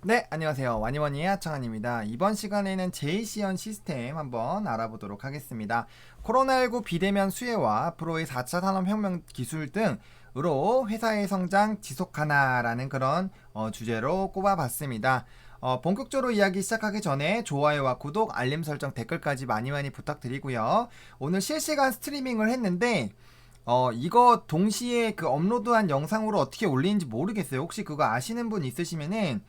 네, 안녕하세요. 와니와니의 하창환입니다. 이번 시간에는 제이시언 시스템 한번 알아보도록 하겠습니다. 코로나19 비대면 수혜와 앞으로의 4차 산업혁명 기술 등으로 회사의 성장 지속하나라는 그런 주제로 꼽아봤습니다. 본격적으로 이야기 시작하기 전에 좋아요와 구독, 알림 설정, 댓글까지 많이 부탁드리고요. 오늘 실시간 스트리밍을 했는데 이거 동시에 그 업로드한 영상으로 어떻게 올리는지 모르겠어요. 혹시 그거 아시는 분 있으시면은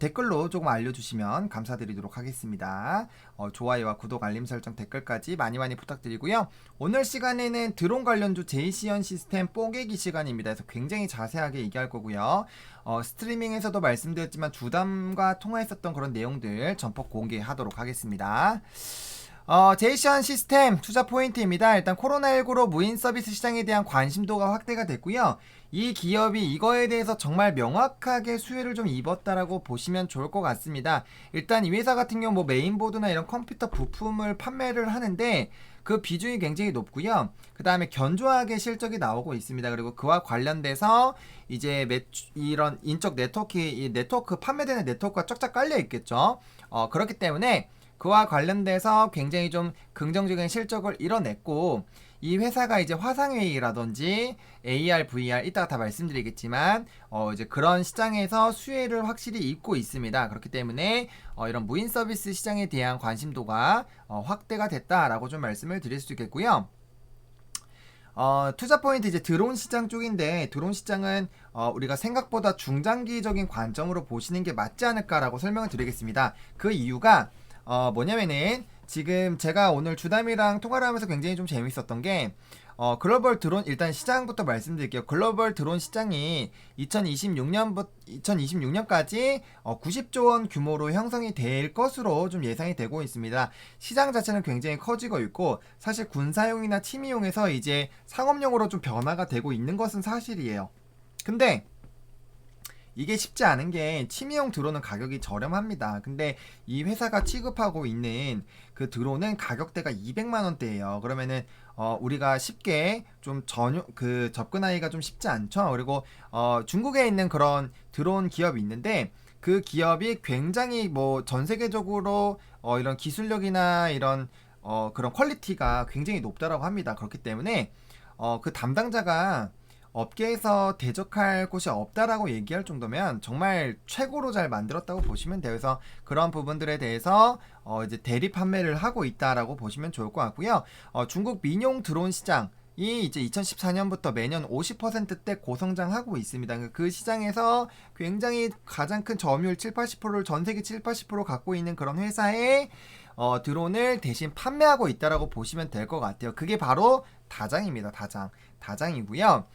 댓글로 조금 알려주시면 감사드리도록 하겠습니다. 좋아요와 구독, 알림 설정, 댓글까지 많이 부탁드리고요. 오늘 시간에는 드론 관련주 제이시언 시스템 뽀개기 시간입니다. 그래서 굉장히 자세하게 얘기할 거고요. 스트리밍에서도 말씀드렸지만 주담과 통화했었던 그런 내용들 전폭 공개하도록 하겠습니다. 제이시언 시스템 투자 포인트입니다. 일단 코로나19로 무인 서비스 시장에 대한 관심도가 확대가 됐고요. 이 기업이 이거에 대해서 정말 명확하게 수혜를 좀 입었다라고 보시면 좋을 것 같습니다. 일단 이 회사 같은 경우 뭐 메인보드나 이런 컴퓨터 부품을 판매를 하는데 그 비중이 굉장히 높고요. 그 다음에 견조하게 실적이 나오고 있습니다. 그리고 그와 관련돼서 이제 이런 인적 네트워크, 이 네트워크 판매되는 네트워크가 쫙쫙 깔려 있겠죠. 그렇기 때문에 그와 관련돼서 굉장히 좀 긍정적인 실적을 이뤄냈고, 이 회사가 이제 화상회의라든지 AR, VR 이따가 다 말씀드리겠지만 이제 그런 시장에서 수혜를 확실히 입고 있습니다. 그렇기 때문에 이런 무인 서비스 시장에 대한 관심도가 확대가 됐다라고 좀 말씀을 드릴 수 있겠고요. 투자 포인트 이제 드론 시장 쪽인데, 드론 시장은 우리가 생각보다 중장기적인 관점으로 보시는 게 맞지 않을까라고 설명을 드리겠습니다. 그 이유가 뭐냐면은 지금 제가 오늘 주담이랑 통화를 하면서 굉장히 좀 재밌었던 게 글로벌 드론 일단 시장부터 말씀드릴게요. 글로벌 드론 시장이 2026년까지 90조 원 규모로 형성이 될 것으로 좀 예상이 되고 있습니다. 시장 자체는 굉장히 커지고 있고, 사실 군사용이나 취미용에서 이제 상업용으로 좀 변화가 되고 있는 것은 사실이에요. 근데 이게 쉽지 않은 게 취미용 드론은 가격이 저렴합니다. 근데 이 회사가 취급하고 있는 그 드론은 가격대가 200만 원대예요. 그러면은 우리가 쉽게 좀 전용 그 접근하기가 좀 쉽지 않죠. 그리고 중국에 있는 그런 드론 기업이 있는데, 그 기업이 굉장히 뭐 전 세계적으로 이런 기술력이나 이런 그런 퀄리티가 굉장히 높다라고 합니다. 그렇기 때문에 그 담당자가 업계에서 대적할 곳이 없다라고 얘기할 정도면 정말 최고로 잘 만들었다고 보시면 돼요. 그래서 그런 부분들에 대해서 이제 대리 판매를 하고 있다라고 보시면 좋을 것 같고요. 중국 민용 드론 시장 이 이제 2014년부터 매년 50%대 고성장하고 있습니다. 그 시장에서 굉장히 가장 큰 점유율 7, 80%를 전 세계 7, 80% 갖고 있는 그런 회사에 드론을 대신 판매하고 있다라고 보시면 될 것 같아요. 그게 바로 다장입니다. 다장이고요.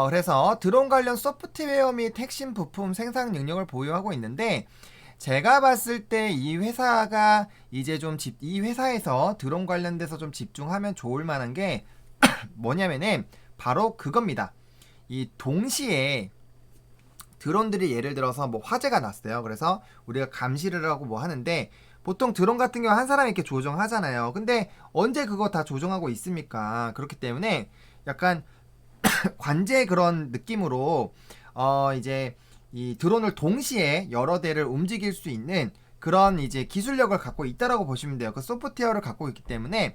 그래서 드론 관련 소프트웨어 및 핵심 부품 생산 능력을 보유하고 있는데, 제가 봤을 때 이 회사가 이제 이 회사에서 드론 관련돼서 좀 집중하면 좋을 만한 게 뭐냐면은 바로 그겁니다. 이 동시에 드론들이 예를 들어서 뭐 화재가 났어요. 그래서 우리가 감시를 하고 뭐 하는데, 보통 드론 같은 경우 한 사람이 이렇게 조정하잖아요. 근데 언제 그거 다 조정하고 있습니까? 그렇기 때문에 약간 관제 그런 느낌으로 이제 이 드론을 동시에 여러 대를 움직일 수 있는 그런 이제 기술력을 갖고 있다라고 보시면 돼요. 그 소프트웨어를 갖고 있기 때문에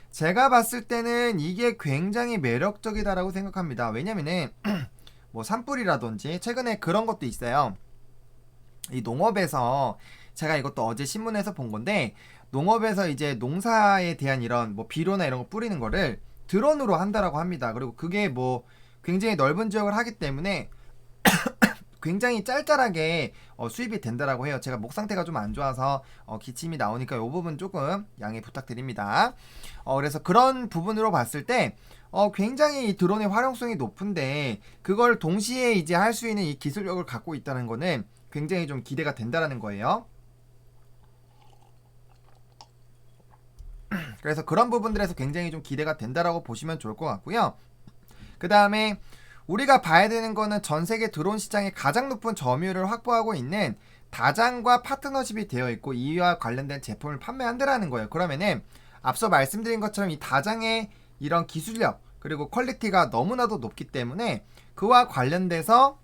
제가 봤을 때는 이게 굉장히 매력적이다라고 생각합니다. 왜냐면은 뭐 산불이라든지 최근에 그런 것도 있어요. 이 농업에서 제가 이것도 어제 신문에서 본 건데, 농업에서 이제 농사에 대한 이런 뭐 비료나 이런 거 뿌리는 거를 드론으로 한다라고 합니다. 그리고 그게 뭐 굉장히 넓은 지역을 하기 때문에 굉장히 짤짤하게 수입이 된다라고 해요. 제가 목 상태가 좀 안 좋아서 기침이 나오니까 이 부분 조금 양해 부탁드립니다. 그래서 그런 부분으로 봤을 때 굉장히 이 드론의 활용성이 높은데, 그걸 동시에 이제 할 수 있는 이 기술력을 갖고 있다는 거는 굉장히 좀 기대가 된다라는 거예요. 그래서 그런 부분들에서 굉장히 좀 기대가 된다라고 보시면 좋을 것 같고요. 그 다음에 우리가 봐야 되는 거는 전 세계 드론 시장의 가장 높은 점유율을 확보하고 있는 다장과 파트너십이 되어 있고 이와 관련된 제품을 판매한다라는 거예요. 그러면은 앞서 말씀드린 것처럼 이 다장의 이런 기술력 그리고 퀄리티가 너무나도 높기 때문에 그와 관련돼서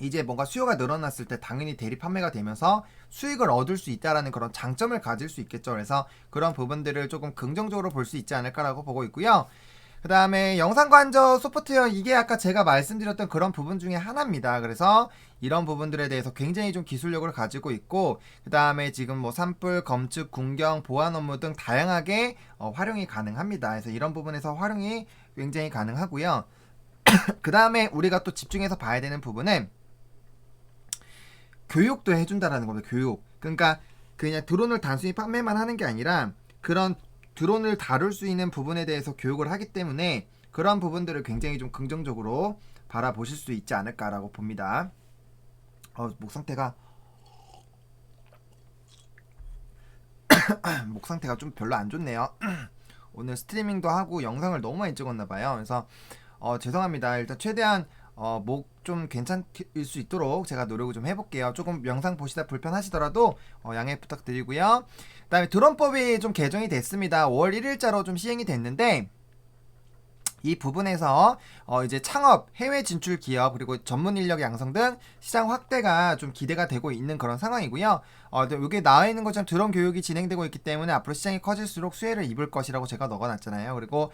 이제 뭔가 수요가 늘어났을 때 당연히 대리 판매가 되면서 수익을 얻을 수 있다라는 그런 장점을 가질 수 있겠죠. 그래서 그런 부분들을 조금 긍정적으로 볼 수 있지 않을까라고 보고 있고요. 그 다음에 영상관저 소프트웨어, 이게 아까 제가 말씀드렸던 그런 부분 중에 하나입니다. 그래서 이런 부분들에 대해서 굉장히 좀 기술력을 가지고 있고, 그 다음에 지금 뭐 산불, 검측, 군경, 보안 업무 등 다양하게 활용이 가능합니다. 그래서 이런 부분에서 활용이 굉장히 가능하고요. 그 다음에 우리가 또 집중해서 봐야 되는 부분은 교육도 해준다라는 겁니다. 교육. 그러니까 그냥 드론을 단순히 판매만 하는 게 아니라 그런 드론을 다룰 수 있는 부분에 대해서 교육을 하기 때문에 그런 부분들을 굉장히 좀 긍정적으로 바라보실 수 있지 않을까라고 봅니다. 목 상태가 목 상태가 좀 별로 안 좋네요. 오늘 스트리밍도 하고 영상을 너무 많이 찍었나봐요. 그래서 죄송합니다. 일단 최대한 목 좀 괜찮을 수 있도록 제가 노력을 좀 해볼게요. 조금 영상 보시다 불편하시더라도 양해 부탁드리고요. 그 다음에 드론법이 좀 개정이 됐습니다. 5월 1일자로 좀 시행이 됐는데, 이 부분에서 이제 창업, 해외 진출 기업, 그리고 전문 인력 양성 등 시장 확대가 좀 기대가 되고 있는 그런 상황이고요. 여기 나와 있는 것처럼 드론 교육이 진행되고 있기 때문에 앞으로 시장이 커질수록 수혜를 입을 것이라고 제가 넣어놨잖아요. 그리고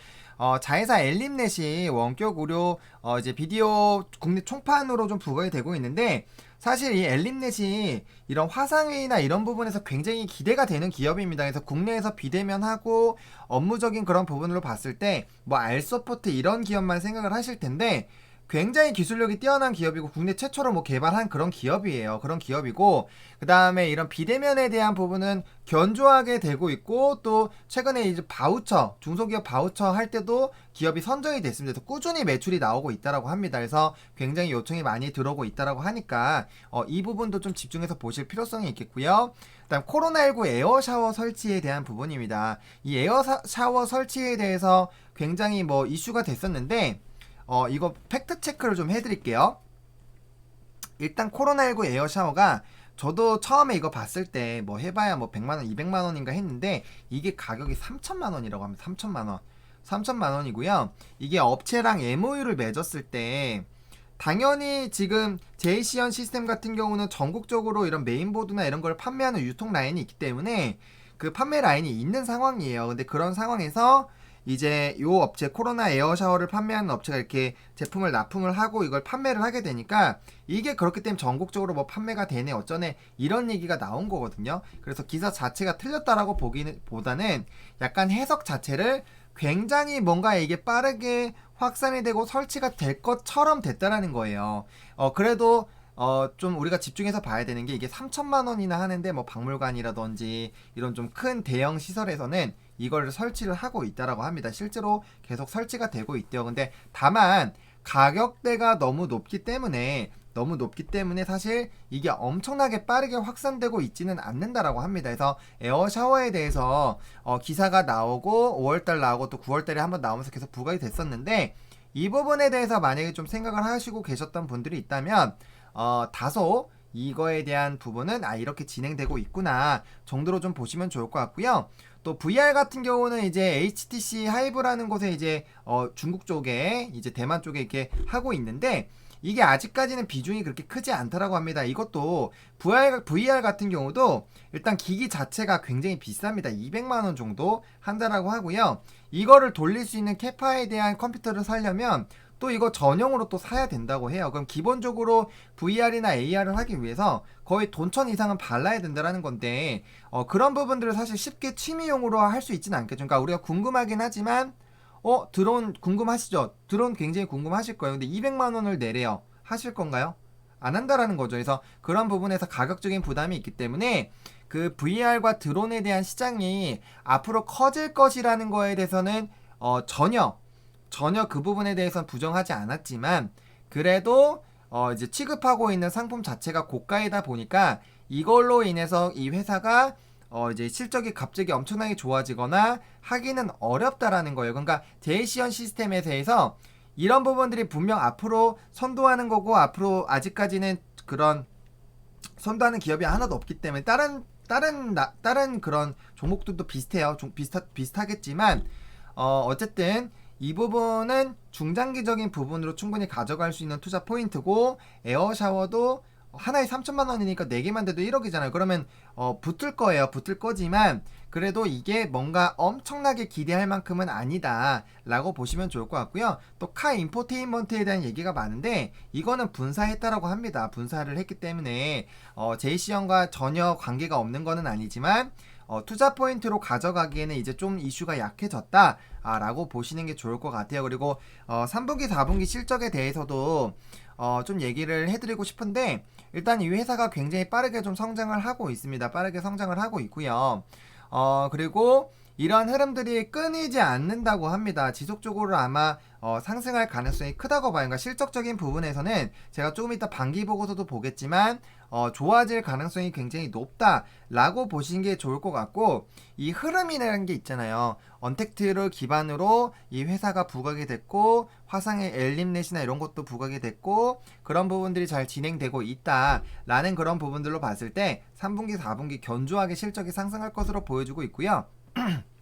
자회사 엘림넷이 원격 의료 이제 비디오 국내 총판으로 좀 부각이 되고 있는데, 사실 이 엘림넷이 이런 화상회의나 이런 부분에서 굉장히 기대가 되는 기업입니다. 그래서 국내에서 비대면하고 업무적인 그런 부분으로 봤을 때 뭐 알서포트 이런 기업만 생각을 하실 텐데, 굉장히 기술력이 뛰어난 기업이고 국내 최초로 뭐 개발한 그런 기업이에요. 그런 기업이고, 그 다음에 이런 비대면에 대한 부분은 견조하게 되고 있고, 또 최근에 이제 바우처, 중소기업 바우처 할 때도 기업이 선정이 됐습니다. 그래서 꾸준히 매출이 나오고 있다라고 합니다. 그래서 굉장히 요청이 많이 들어오고 있다라고 하니까 이 부분도 좀 집중해서 보실 필요성이 있겠고요. 그다음 코로나19 에어 샤워 설치에 대한 부분입니다. 이 에어 샤워 설치에 대해서 굉장히 뭐 이슈가 됐었는데, 이거 팩트 체크를 좀 해드릴게요. 일단 코로나19 에어 샤워가 저도 처음에 이거 봤을 때 뭐 해봐야 뭐 100만원, 200만원인가 했는데, 이게 가격이 3천만원이라고 합니다. 3천만원. 3천만원이고요. 이게 업체랑 MOU를 맺었을 때, 당연히 지금 제이시언 시스템 같은 경우는 전국적으로 이런 메인보드나 이런 걸 판매하는 유통 라인이 있기 때문에 그 판매 라인이 있는 상황이에요. 근데 그런 상황에서 이제 요 업체, 코로나 에어 샤워를 판매하는 업체가 이렇게 제품을 납품을 하고 이걸 판매를 하게 되니까, 이게 그렇기 때문에 전국적으로 뭐 판매가 되네 어쩌네 이런 얘기가 나온 거거든요. 그래서 기사 자체가 틀렸다라고 보기보다는 약간 해석 자체를 굉장히 뭔가 이게 빠르게 확산이 되고 설치가 될 것처럼 됐다라는 거예요. 그래도 좀 우리가 집중해서 봐야 되는 게, 이게 3천만 원이나 하는데 뭐 박물관이라든지 이런 좀 큰 대형 시설에서는 이걸 설치를 하고 있다라고 합니다. 실제로 계속 설치가 되고 있대요. 근데 다만 가격대가 너무 높기 때문에 사실 이게 엄청나게 빠르게 확산되고 있지는 않는다라고 합니다. 그래서 에어 샤워에 대해서 기사가 나오고 5월달 나오고 또 9월달에 한번 나오면서 계속 부각이 됐었는데, 이 부분에 대해서 만약에 좀 생각을 하시고 계셨던 분들이 있다면 다소 이거에 대한 부분은 이렇게 진행되고 있구나 정도로 좀 보시면 좋을 것 같고요. 또 VR 같은 경우는 이제 HTC 하이브라는 곳에 이제 중국 쪽에, 이제 대만 쪽에 이렇게 하고 있는데, 이게 아직까지는 비중이 그렇게 크지 않다라고 합니다. 이것도 VR 같은 경우도 일단 기기 자체가 굉장히 비쌉니다. 200만원 정도 한다라고 하고요. 이거를 돌릴 수 있는 캐파에 대한 컴퓨터를 사려면 또 이거 전용으로 또 사야 된다고 해요. 그럼 기본적으로 VR이나 AR을 하기 위해서 거의 돈천 이상은 발라야 된다라는 건데, 그런 부분들을 사실 쉽게 취미용으로 할 수 있지는 않겠죠. 그러니까 우리가 궁금하긴 하지만 드론 궁금하시죠? 드론 굉장히 궁금하실 거예요. 근데 200만 원을 내래요. 하실 건가요? 안 한다라는 거죠. 그래서 그런 부분에서 가격적인 부담이 있기 때문에 그 VR과 드론에 대한 시장이 앞으로 커질 것이라는 거에 대해서는 전혀 그 부분에 대해서는 부정하지 않았지만, 그래도 이제 취급하고 있는 상품 자체가 고가이다 보니까 이걸로 인해서 이 회사가 이제 실적이 갑자기 엄청나게 좋아지거나 하기는 어렵다라는 거예요. 그러니까 제이시언 시스템에 대해서 이런 부분들이 분명 앞으로 선도하는 거고, 앞으로 아직까지는 그런 선도하는 기업이 하나도 없기 때문에 다른 그런 종목들도 비슷해요. 비슷하겠지만 어쨌든 이 부분은 중장기적인 부분으로 충분히 가져갈 수 있는 투자 포인트고, 에어 샤워도 하나에 3천만 원이니까 4개만 돼도 1억이잖아요. 그러면 붙을 거예요. 붙을 거지만 그래도 이게 뭔가 엄청나게 기대할 만큼은 아니다 라고 보시면 좋을 것 같고요. 또 카 인포테인먼트에 대한 얘기가 많은데 이거는 분사했다라고 합니다. 분사를 했기 때문에 제이시언과 전혀 관계가 없는 거는 아니지만 투자 포인트로 가져가기에는 이제 좀 이슈가 약해졌다 라고 보시는 게 좋을 것 같아요. 그리고 3분기 4분기 실적에 대해서도 좀 얘기를 해드리고 싶은데, 일단 이 회사가 굉장히 빠르게 좀 성장을 하고 있습니다. 빠르게 성장을 하고 있고요. 그리고 이런 흐름들이 끊이지 않는다고 합니다. 지속적으로 아마 상승할 가능성이 크다고 봐요. 그러니까 실적적인 부분에서는 제가 조금 이따 반기 보고서도 보겠지만 좋아질 가능성이 굉장히 높다라고 보시는 게 좋을 것 같고, 이 흐름이라는 게 있잖아요. 언택트를 기반으로 이 회사가 부각이 됐고 화상의 엘림넷이나 이런 것도 부각이 됐고 그런 부분들이 잘 진행되고 있다라는 그런 부분들로 봤을 때 3분기 4분기 견조하게 실적이 상승할 것으로 보여지고 있고요.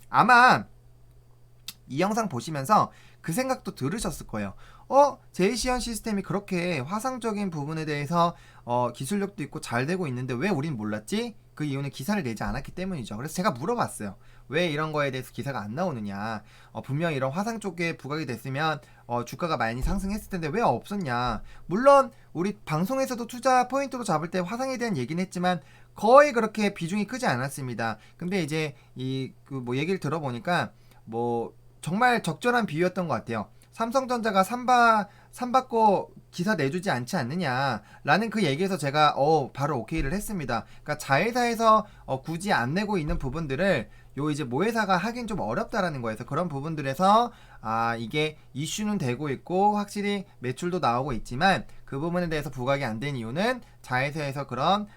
아마 이 영상 보시면서 그 생각도 들으셨을 거예요. 제이시언 시스템이 그렇게 화상적인 부분에 대해서 기술력도 있고 잘 되고 있는데 왜 우린 몰랐지? 그 이유는 기사를 내지 않았기 때문이죠. 그래서 제가 물어봤어요. 왜 이런 거에 대해서 기사가 안 나오느냐. 분명 이런 화상 쪽에 부각이 됐으면 주가가 많이 상승했을 텐데 왜 없었냐. 물론 우리 방송에서도 투자 포인트로 잡을 때 화상에 대한 얘기는 했지만 거의 그렇게 비중이 크지 않았습니다. 근데 이제 뭐 얘기를 들어보니까 뭐 정말 적절한 비유였던 것 같아요. 삼성전자가 삼바코 기사 내주지 않지 않느냐라는 그 얘기에서 제가 바로 오케이를 했습니다. 그러니까 자회사에서 굳이 안 내고 있는 부분들을 이제 모회사가 하긴 좀 어렵다라는 거에서 그런 부분들에서 이게 이슈는 되고 있고 확실히 매출도 나오고 있지만 그 부분에 대해서 부각이 안 된 이유는 자회사에서 그런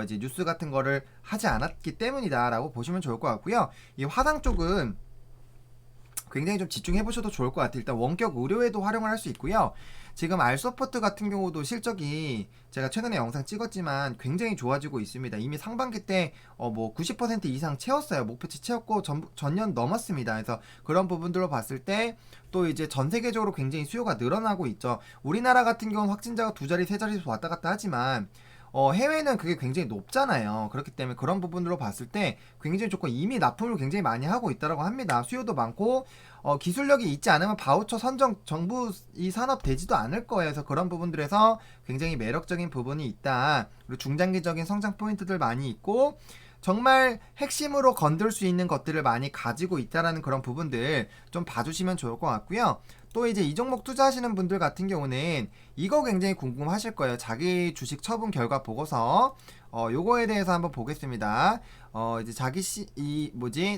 이제 뉴스 같은 거를 하지 않았기 때문이다라고 보시면 좋을 것 같고요. 이 화상 쪽은 굉장히 좀 집중해 보셔도 좋을 것 같아요. 일단 원격 의료에도 활용을 할 수 있고요. 지금 알서포트 같은 경우도 실적이 제가 최근에 영상 찍었지만 굉장히 좋아지고 있습니다. 이미 상반기 때 뭐 90% 이상 채웠어요. 목표치 채웠고 전년 넘었습니다. 그래서 그런 부분들로 봤을 때 또 이제 전 세계적으로 굉장히 수요가 늘어나고 있죠. 우리나라 같은 경우는 확진자가 두 자리 세 자리에서 왔다 갔다 하지만 해외는 그게 굉장히 높잖아요. 그렇기 때문에 그런 부분으로 봤을 때 굉장히 좋고 이미 납품을 굉장히 많이 하고 있다고 합니다. 수요도 많고 기술력이 있지 않으면 바우처 선정 정부 이 산업 되지도 않을 거예요. 그래서 그런 부분들에서 굉장히 매력적인 부분이 있다. 그리고 중장기적인 성장 포인트들 많이 있고 정말 핵심으로 건들 수 있는 것들을 많이 가지고 있다라는 그런 부분들 좀 봐주시면 좋을 것 같고요. 또 이제 이 종목 투자하시는 분들 같은 경우는 이거 굉장히 궁금하실 거예요. 자기 주식 처분 결과 보고서 요거에 대해서 한번 보겠습니다. 이제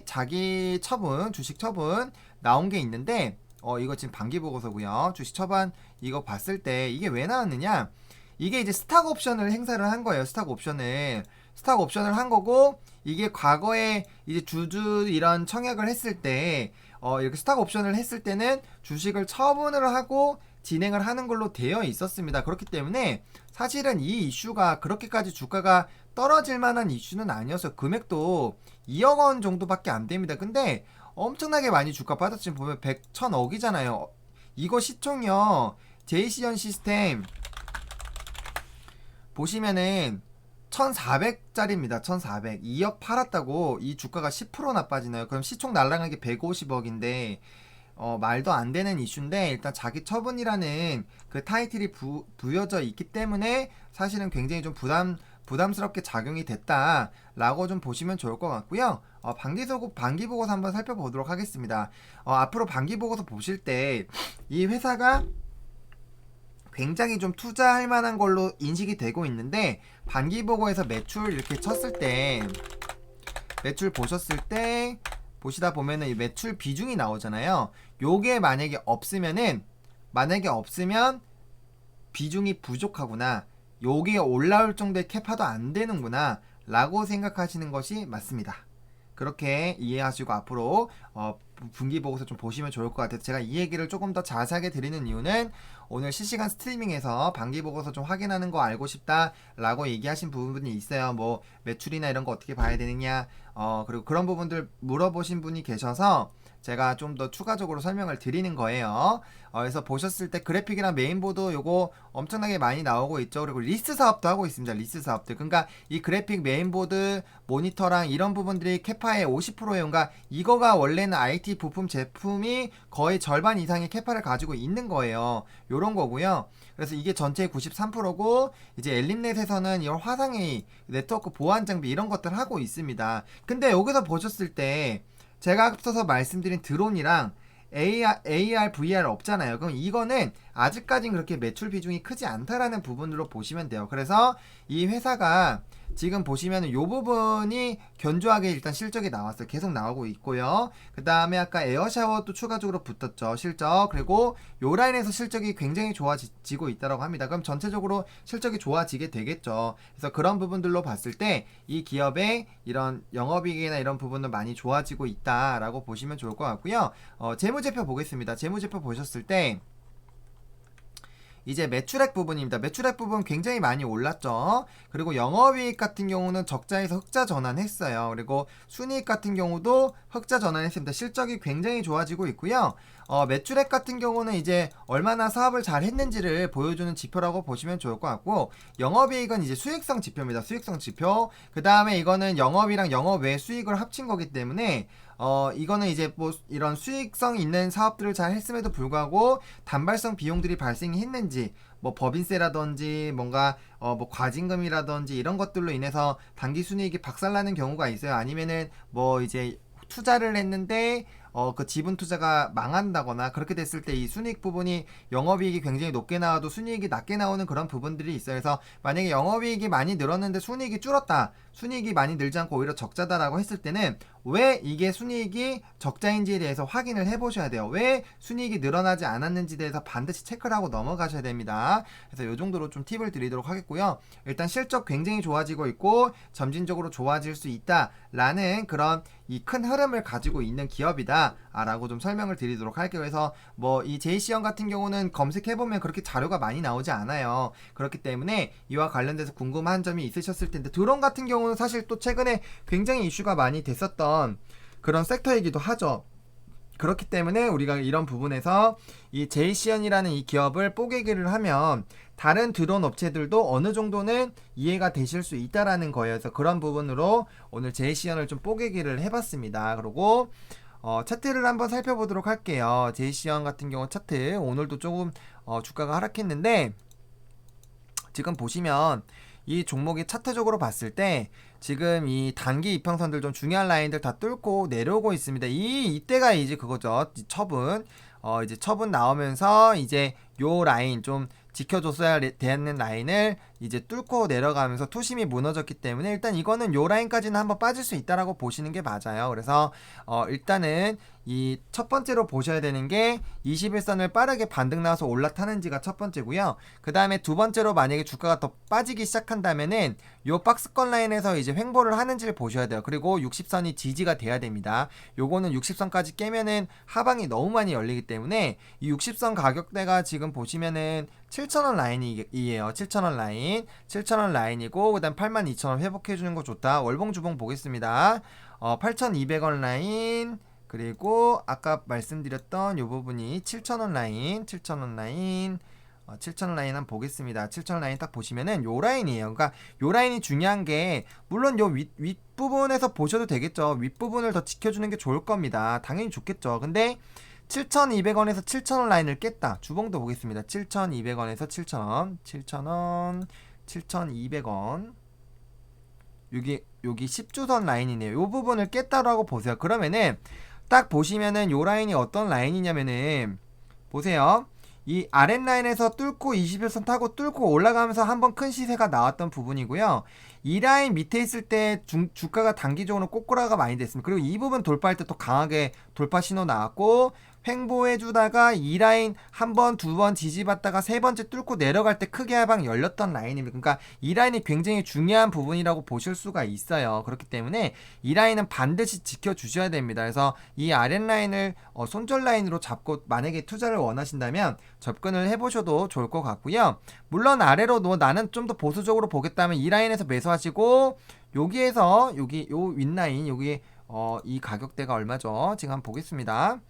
자기 처분, 주식 처분 나온 게 있는데 이거 지금 반기 보고서고요. 주식 처분 이거 봤을 때 이게 왜 나왔느냐? 이게 이제 스탁 옵션을 행사를 한 거예요. 스탁 옵션을 한 거고 이게 과거에 이제 주주 이런 청약을 했을 때 이렇게 스탁 옵션을 했을 때는 주식을 처분을 하고 진행을 하는 걸로 되어 있었습니다. 그렇기 때문에 사실은 이 이슈가 그렇게까지 주가가 떨어질 만한 이슈는 아니어서 금액도 2억 원 정도밖에 안 됩니다. 근데 엄청나게 많이 주가 빠졌지. 지금 보면 1000억이잖아요. 이거 시총이요. 제이시언 시스템 보시면은 1400짜리입니다. 1400. 2억 팔았다고 이 주가가 10%나 빠지나요? 그럼 시총 날라간 게 150억인데 말도 안 되는 이슈인데 일단 자기 처분이라는 그 타이틀이 부여져 있기 때문에 사실은 굉장히 좀 부담스럽게 작용이 됐다라고 좀 보시면 좋을 것 같고요. 반기 보고서 한번 살펴보도록 하겠습니다. 앞으로 반기 보고서 보실 때 이 회사가 굉장히 좀 투자할 만한 걸로 인식이 되고 있는데 반기 보고에서 매출 이렇게 쳤을 때 매출 보셨을 때 보시다 보면은 이 매출 비중이 나오잖아요. 요게 만약에 없으면 비중이 부족하구나. 요게 올라올 정도의 캐파도 안 되는구나 라고 생각하시는 것이 맞습니다. 그렇게 이해하시고 앞으로 분기 보고서 좀 보시면 좋을 것 같아요. 제가 이 얘기를 조금 더 자세하게 드리는 이유는 오늘 실시간 스트리밍에서 반기 보고서 좀 확인하는 거 알고 싶다 라고 얘기하신 부분이 있어요. 뭐 매출이나 이런 거 어떻게 봐야 되느냐 그리고 그런 부분들 물어보신 분이 계셔서 제가 좀 더 추가적으로 설명을 드리는 거예요. 그래서 보셨을 때 그래픽이랑 메인보드 요거 엄청나게 많이 나오고 있죠. 그리고 리스 사업도 하고 있습니다. 리스 사업들. 그러니까 이 그래픽 메인보드 모니터랑 이런 부분들이 캐파의 50%예요. 그러니까 이거가 원래는 IT 부품 제품이 거의 절반 이상의 캐파를 가지고 있는 거예요. 요런 거고요. 그래서 이게 전체의 93%고 이제 엘림넷에서는 이런 화상회의, 네트워크 보안 장비 이런 것들 하고 있습니다. 근데 여기서 보셨을 때 제가 앞서서 말씀드린 드론이랑 AR, VR 없잖아요. 그럼 이거는 아직까진 그렇게 매출 비중이 크지 않다라는 부분으로 보시면 돼요. 그래서 이 회사가 지금 보시면은 요 부분이 견조하게 일단 실적이 나왔어요. 계속 나오고 있고요. 그 다음에 아까 에어샤워도 추가적으로 붙었죠. 실적. 그리고 요 라인에서 실적이 굉장히 좋아지고 있다고 합니다. 그럼 전체적으로 실적이 좋아지게 되겠죠. 그래서 그런 부분들로 봤을 때 이 기업의 이런 영업이익이나 이런 부분은 많이 좋아지고 있다라고 보시면 좋을 것 같고요. 재무제표 보겠습니다. 재무제표 보셨을 때 이제 매출액 부분입니다. 매출액 부분 굉장히 많이 올랐죠. 그리고 영업이익 같은 경우는 적자에서 흑자 전환했어요. 그리고 순이익 같은 경우도 흑자 전환했습니다. 실적이 굉장히 좋아지고 있고요. 매출액 같은 경우는 이제 얼마나 사업을 잘 했는지를 보여주는 지표라고 보시면 좋을 것 같고, 영업이익은 이제 수익성 지표입니다. 수익성 지표. 그 다음에 이거는 영업이랑 영업 외 수익을 합친 거기 때문에 이거는 이제 뭐 이런 수익성 있는 사업들을 잘 했음에도 불구하고 단발성 비용들이 발생했는지, 뭐 법인세라든지 뭔가 뭐 과징금이라든지 이런 것들로 인해서 당기 순이익이 박살나는 경우가 있어요. 아니면은 뭐 이제 투자를 했는데 그 지분 투자가 망한다거나 그렇게 됐을 때 이 순이익 부분이 영업이익이 굉장히 높게 나와도 순이익이 낮게 나오는 그런 부분들이 있어요. 그래서 만약에 영업이익이 많이 늘었는데 순이익이 줄었다, 순이익이 많이 늘지 않고 오히려 적자다라고 했을 때는 왜 이게 순이익이 적자인지에 대해서 확인을 해보셔야 돼요. 왜 순이익이 늘어나지 않았는지에 대해서 반드시 체크를 하고 넘어가셔야 됩니다. 그래서 이 정도로 좀 팁을 드리도록 하겠고요. 일단 실적 굉장히 좋아지고 있고 점진적으로 좋아질 수 있다라는 그런 이 큰 흐름을 가지고 있는 기업이다 라고 좀 설명을 드리도록 할게요. 그래서 뭐 이 제이시언 같은 경우는 검색해보면 그렇게 자료가 많이 나오지 않아요. 그렇기 때문에 이와 관련돼서 궁금한 점이 있으셨을 텐데, 드론 같은 경우는 사실 또 최근에 굉장히 이슈가 많이 됐었던 그런 섹터이기도 하죠. 그렇기 때문에 우리가 이런 부분에서 이 제이시언이라는 이 기업을 뽀개기를 하면 다른 드론 업체들도 어느 정도는 이해가 되실 수 있다라는 거예요. 그래서 그런 부분으로 오늘 제이시언을 좀 뽀개기를 해봤습니다. 그리고 차트를 한번 살펴보도록 할게요. 제이시언 같은 경우 차트 오늘도 조금 주가가 하락했는데, 지금 보시면 이 종목이 차트적으로 봤을 때 지금 이 단기 이평선들 좀 중요한 라인들 다 뚫고 내려오고 있습니다. 이때가 이제 그거죠. 처분. 이제 처분 나오면서 이제 요 라인 좀 지켜줬어야 되는 라인을 이제 뚫고 내려가면서 투심이 무너졌기 때문에 일단 이거는 요 라인까지는 한번 빠질 수 있다라고 보시는 게 맞아요. 그래서 일단은 이 첫 번째로 보셔야 되는 게 21선을 빠르게 반등 나와서 올라타는지가 첫 번째고요. 그 다음에 두 번째로 만약에 주가가 더 빠지기 시작한다면은 요 박스권 라인에서 이제 횡보를 하는지를 보셔야 돼요. 그리고 60선이 지지가 돼야 됩니다. 요거는 60선까지 깨면은 하방이 너무 많이 열리기 때문에 이 60선 가격대가 지금 보시면은 7,000원 라인이에요. 7,000원 라인. 7,000원 라인이고, 그 다음 82,000원 회복해주는 거 좋다. 월봉 주봉 보겠습니다. 8,200원 라인. 그리고 아까 말씀드렸던 요 부분이 7,000원 라인. 7,000원 라인. 7,000원 라인 한번 보겠습니다. 7,000원 라인 딱 보시면은 요 라인이에요. 그러니까 요 라인이 중요한 게, 물론 요 윗부분에서 보셔도 되겠죠. 윗부분을 더 지켜주는 게 좋을 겁니다. 당연히 좋겠죠. 근데 7,200원에서 7,000원 라인을 깼다. 주봉도 보겠습니다. 7,200원에서 7,000원, 7,000원, 7,200원. 여기 10주선 라인이네요. 요 부분을 깼다라고 보세요. 그러면은 딱 보시면은 요 라인이 어떤 라인이냐면은, 보세요. 이 아랫라인에서 뚫고 21선 타고 뚫고 올라가면서 한번 큰 시세가 나왔던 부분이고요. 이 라인 밑에 있을 때 주가가 단기적으로 꼬꾸라가 많이 됐습니다. 그리고 이 부분 돌파할 때 또 강하게 돌파 신호 나왔고, 횡보해주다가 이 라인 한 번, 두 번 지지받다가 세 번째 뚫고 내려갈 때 크게 하방 열렸던 라인입니다. 그러니까 이 라인이 굉장히 중요한 부분이라고 보실 수가 있어요. 그렇기 때문에 이 라인은 반드시 지켜주셔야 됩니다. 그래서 이 아랫라인을 손절 라인으로 잡고 만약에 투자를 원하신다면 접근을 해보셔도 좋을 것 같고요. 물론 아래로 나는 좀 더 보수적으로 보겠다면 이 라인에서 매수하시고, 여기에서 요 윗라인, 여기 이 가격대가 얼마죠? 지금 한번 보겠습니다.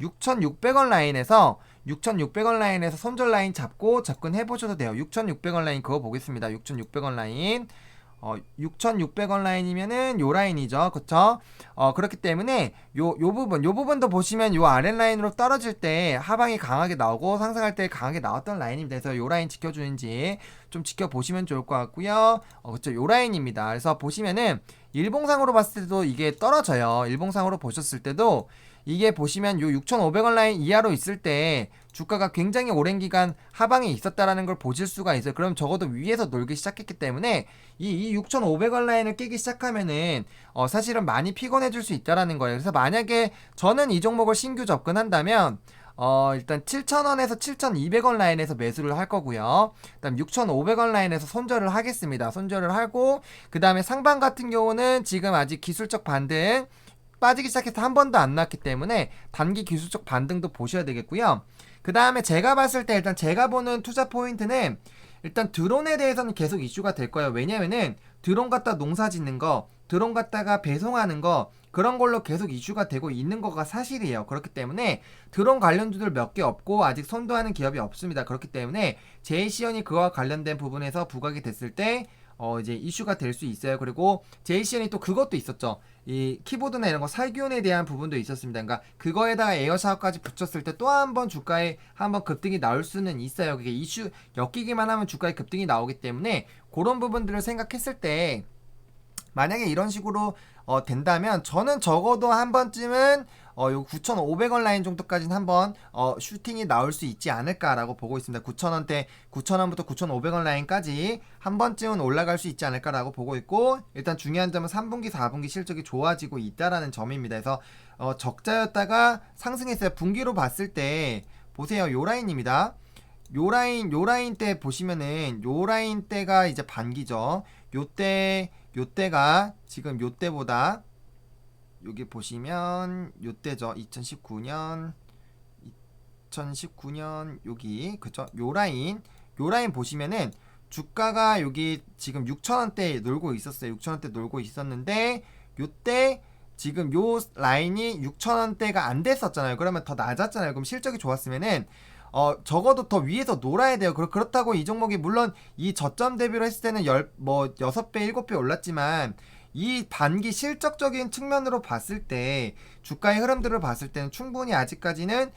6,600원 라인에서 6,600원 라인에서 손절 라인 잡고 접근해 보셔도 돼요. 6,600원 라인 그거 보겠습니다. 6,600원 라인 6,600원 라인이면은 요 라인이죠. 그쵸? 그렇기 때문에 요 부분도 보시면 요 아랫 라인으로 떨어질 때 하방이 강하게 나오고 상승할 때 강하게 나왔던 라인입니다. 그래서 요 라인 지켜주는지 좀 지켜보시면 좋을 것 같고요. 그쵸? 요 라인입니다. 그래서 보시면은 일봉상으로 봤을 때도 이게 떨어져요. 일봉상으로 보셨을 때도 이게 보시면 요 6,500원 라인 이하로 있을 때 주가가 굉장히 오랜 기간 하방에 있었다라는 걸 보실 수가 있어요. 그럼 적어도 위에서 놀기 시작했기 때문에 이 6,500원 라인을 깨기 시작하면은 사실은 많이 피곤해질 수 있다라는 거예요. 그래서 만약에 저는 이 종목을 신규 접근한다면 일단 7,000원에서 7,200원 라인에서 매수를 할 거고요. 그다음 6,500원 라인에서 손절을 하겠습니다. 손절을 하고 그 다음에 상방 같은 경우는 지금 아직 기술적 반등 빠지기 시작해서 한 번도 안 났기 때문에 단기 기술적 반등도 보셔야 되겠고요. 그 다음에 제가 봤을 때 일단 제가 보는 투자 포인트는 일단 드론에 대해서는 계속 이슈가 될 거예요. 왜냐면은 드론 갖다 농사 짓는 거, 드론 갖다가 배송하는 거 그런 걸로 계속 이슈가 되고 있는 거가 사실이에요. 그렇기 때문에 드론 관련주들 몇 개 없고 아직 선도하는 기업이 없습니다. 그렇기 때문에 제이시언이 그와 관련된 부분에서 부각이 됐을 때 이제 이슈가 될 수 있어요. 그리고 제이시언이 또 그것도 있었죠. 이 키보드나 이런 거 살균에 대한 부분도 있었습니다. 그러니까 그거에다가 에어샤워까지 붙였을 때 또 한 번 주가에 한번 급등이 나올 수는 있어요. 그게 이슈 엮이기만 하면 주가에 급등이 나오기 때문에 그런 부분들을 생각했을 때 만약에 이런 식으로 된다면 저는 적어도 한 번쯤은 요 9,500원 라인 정도까지는 한번 슈팅이 나올 수 있지 않을까라고 보고 있습니다. 9,000원대 9,000원부터 9,500원 라인까지 한 번쯤은 올라갈 수 있지 않을까라고 보고 있고 일단 중요한 점은 3분기 4분기 실적이 좋아지고 있다라는 점입니다. 그래서 적자였다가 상승했어요. 분기로 봤을 때 보세요. 요 라인입니다. 요 라인 때 보시면은 요 라인 때가 이제 반기죠. 요때가 지금 요때보다 여기 보시면 요때죠. 2019년 여기 그쵸? 요 라인 보시면은 주가가 여기 지금 6,000원대 놀고 있었어요. 6,000원대 놀고 있었는데 요때 지금 요 라인이 6,000원대가 안 됐었잖아요. 그러면 더 낮았잖아요. 그럼 실적이 좋았으면은 적어도 더 위에서 놀아야 돼요. 그렇다고 이 종목이 물론 이 저점 대비로 했을 때는 6배, 7배 올랐지만 이 반기 실적적인 측면으로 봤을 때 주가의 흐름들을 봤을 때는 충분히 아직까지는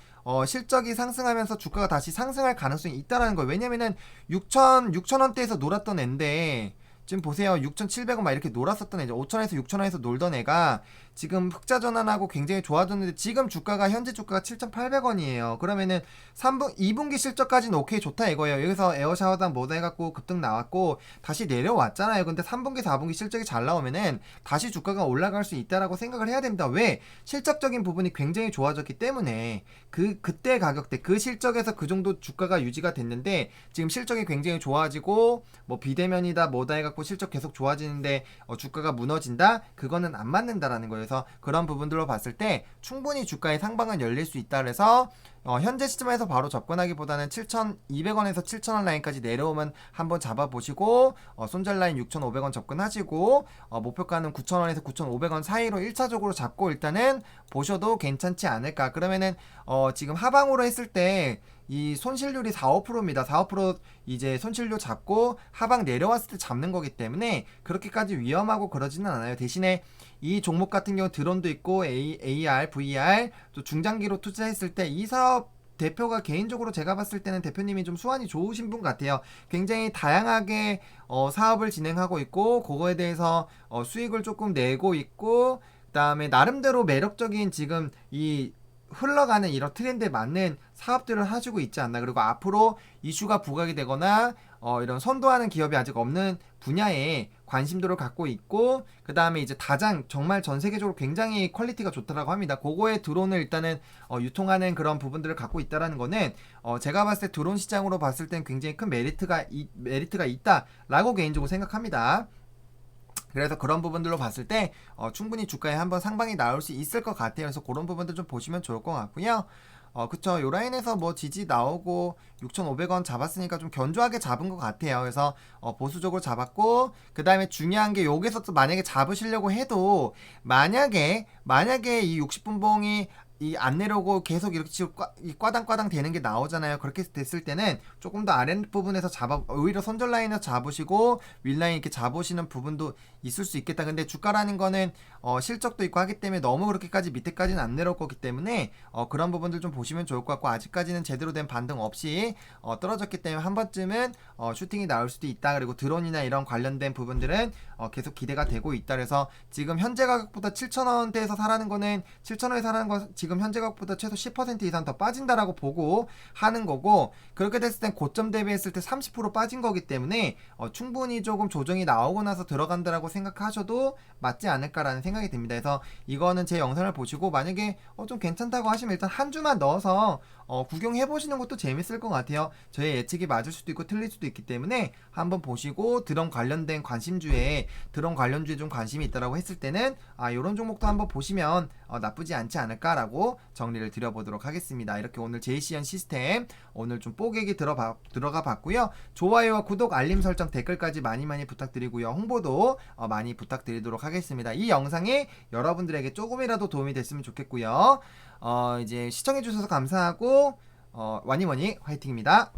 실적이 상승하면서 주가가 다시 상승할 가능성이 있다라는 거예요. 왜냐면은 6,000원대에서 놀았던 앤데 지금 보세요. 6,700원 막 이렇게 놀았었던 애죠. 5,000원에서 6,000원에서 놀던 애가 지금 흑자 전환하고 굉장히 좋아졌는데 지금 주가가 현재 주가가 7,800원이에요. 그러면은 2분기 실적까지는 오케이 좋다 이거예요. 여기서 에어샤워당 뭐다 해갖고 급등 나왔고 다시 내려왔잖아요. 근데 3분기 4분기 실적이 잘 나오면은 다시 주가가 올라갈 수 있다라고 생각을 해야 됩니다. 왜? 실적적인 부분이 굉장히 좋아졌기 때문에 그때 가격대 그 실적에서 그 정도 주가가 유지가 됐는데 지금 실적이 굉장히 좋아지고 뭐 비대면이다 뭐다 해갖고 실적 계속 좋아지는데 주가가 무너진다? 그거는 안 맞는다라는 거예요. 그래서 그런 부분들로 봤을 때 충분히 주가의 상방은 열릴 수 있다 그래서 현재 시점에서 바로 접근하기보다는 7,200원에서 7,000원 라인까지 내려오면 한번 잡아보시고 손절 라인 6,500원 접근하시고 목표가는 9,000원에서 9,500원 사이로 1차적으로 잡고 일단은 보셔도 괜찮지 않을까. 그러면은 지금 하방으로 했을 때 이 손실률이 4~5%입니다. 4~5% 이제 손실률 잡고 하방 내려왔을 때 잡는 거기 때문에 그렇게까지 위험하고 그러지는 않아요. 대신에 이 종목 같은 경우 드론도 있고 AR, VR 또 중장기로 투자했을 때 이 사업 대표가 개인적으로 제가 봤을 때는 대표님이 좀 수완이 좋으신 분 같아요. 굉장히 다양하게 사업을 진행하고 있고 그거에 대해서 수익을 조금 내고 있고 그다음에 나름대로 매력적인 지금 이 흘러가는 이런 트렌드에 맞는 사업들을 하시고 있지 않나. 그리고 앞으로 이슈가 부각이 되거나 이런 선도하는 기업이 아직 없는 분야에 관심도를 갖고 있고 그 다음에 이제 다장 정말 전 세계적으로 굉장히 퀄리티가 좋다라고 합니다. 그거에 드론을 일단은 유통하는 그런 부분들을 갖고 있다라는 거는 제가 봤을 때 드론 시장으로 봤을 땐 굉장히 큰 메리트가 있다라고 개인적으로 생각합니다. 그래서 그런 부분들로 봤을 때 충분히 주가에 한번 상방이 나올 수 있을 것 같아요. 그래서 그런 부분들 좀 보시면 좋을 것 같고요. 그쵸. 요 라인에서 뭐 지지 나오고 6,500원 잡았으니까 좀 견조하게 잡은 것 같아요. 그래서 보수적으로 잡았고, 그 다음에 중요한 게 여기서 또 만약에 잡으시려고 해도 만약에 이 60분 봉이 이 안 내려오고 계속 이렇게 지금 이 꽈당꽈당 되는 게 나오잖아요. 그렇게 됐을 때는 조금 더 아랫부분에서 오히려 손절 라인에서 잡으시고 윗라인 이렇게 잡으시는 부분도 있을 수 있겠다. 근데 주가라는 거는 실적도 있고 하기 때문에 너무 그렇게까지 밑에까지는 안 내려올 거기 때문에 그런 부분들 좀 보시면 좋을 것 같고, 아직까지는 제대로 된 반등 없이 떨어졌기 때문에 한 번쯤은 슈팅이 나올 수도 있다. 그리고 드론이나 이런 관련된 부분들은 계속 기대가 되고 있다. 그래서 지금 현재 가격보다 7,000원대에서 사라는 거는 7,000원에 사라는 건 지금 현재 가격보다 최소 10% 이상 더 빠진다라고 보고 하는 거고, 그렇게 됐을 땐 고점 대비했을 때 30% 빠진 거기 때문에 충분히 조금 조정이 나오고 나서 들어간다라고 생각하셔도 맞지 않을까라는 생각이 듭니다. 그래서 이거는 제 영상을 보시고 만약에 좀 괜찮다고 하시면 일단 한 주만 넣어서 구경해 보시는 것도 재밌을 것 같아요. 저의 예측이 맞을 수도 있고 틀릴 수도 있기 때문에 한번 보시고, 드럼 관련된 드럼 관련주에 좀 관심이 있다라고 했을 때는 이런 종목도 한번 보시면 나쁘지 않지 않을까라고 정리를 드려보도록 하겠습니다. 이렇게 오늘 JCN 시스템 오늘 좀 뽀개기 들어가 봤고요. 좋아요와 구독, 알림 설정, 댓글까지 많이 부탁드리고요. 홍보도 많이 부탁드리도록 하겠습니다. 이 영상이 여러분들에게 조금이라도 도움이 됐으면 좋겠고요. 이제 시청해주셔서 감사하고 와니머니 화이팅입니다.